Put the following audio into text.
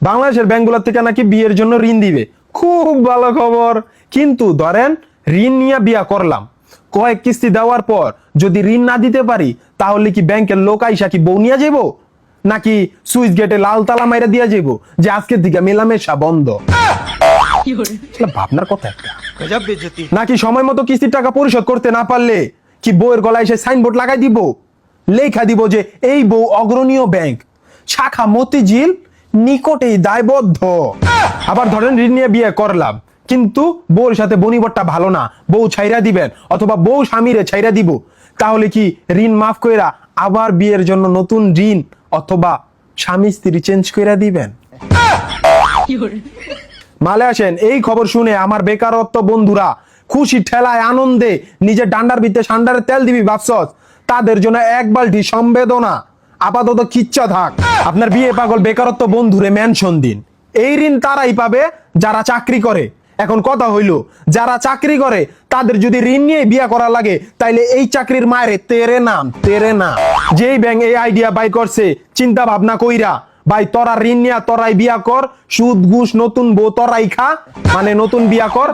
বাংলাদেশের ব্যাংকগুলোর থেকে নাকি বিয়ের জন্য ঋণ দিবে, খুব ভালো খবর। কিন্তু ধরেন ঋণ নিয়ে বিয়া করলাম, কয়েক কিস্তি দেওয়ার পর যদি ঋণ না দিতে পারি, তাহলে কি ব্যাংকের লোক আইসা কি বউ নিয়ে যাবো, নাকি সুইচ গেটে লাল তালা মাইরা দিয়া যাবো যে আজকের দিকে মেলামেশা বন্ধ? ভাবনার কথা একটা। নাকি সময় মতো কিস্তির টাকা পরিশোধ করতে না পারলে কি বউয়ের গলায় এসে সাইনবোর্ড লাগাই দিব, লেখা দিব যে এই বউ অগ্রণীয় ব্যাংক, শাখা মতিঝিল, নিকটেই দায়বদ্ধ। আবার ধরেন ঋণ নিয়ে বিয়ে করলাম, কিন্তু বউর সাথে বনিবটটা ভালো না, বউ ছাইরা দিবেন অথবা বউ স্বামীরে ছাইরা দিব, তাহলে কি ঋণ মাফ কইরা আবার বিয়ের জন্য নতুন ঋণ অথবা স্বামী স্ত্রী চেঞ্জ কইরা দিবেন? মালে আসেন, এই খবর শুনে আমার বেকারত্ব বন্ধুরা খুশি ঠেলায় আনন্দে নিজের ডান্ডার ভিতরে সান্ডারে তেল দিবি ভাবছস, তাদের জন্য এক বালতি সম্বেদনা আপাতত কিচ্ছা থাক। আপনার বিয়ে পাগল বেকারত্ব বন্ধুরে মেনশন দিন। এই ঋণ তারাই পাবে যারা চাকরি করে। এখন কথা হইল, যারা চাকরি করে তাদের যদি ঋণ নিয়ে বিয়া করা লাগে, তাইলে এই চাকরির মায়ের তেরে না। যেই ব্যাংক এই আইডিয়া বাই করছে, চিন্তা ভাবনা কইরা, ভাই তোরা ঋণ নিয়া তোরাই বিয়া কর, সুদ ঘুষ নতুন বউ তোরাই খা, মানে নতুন বিয়া কর।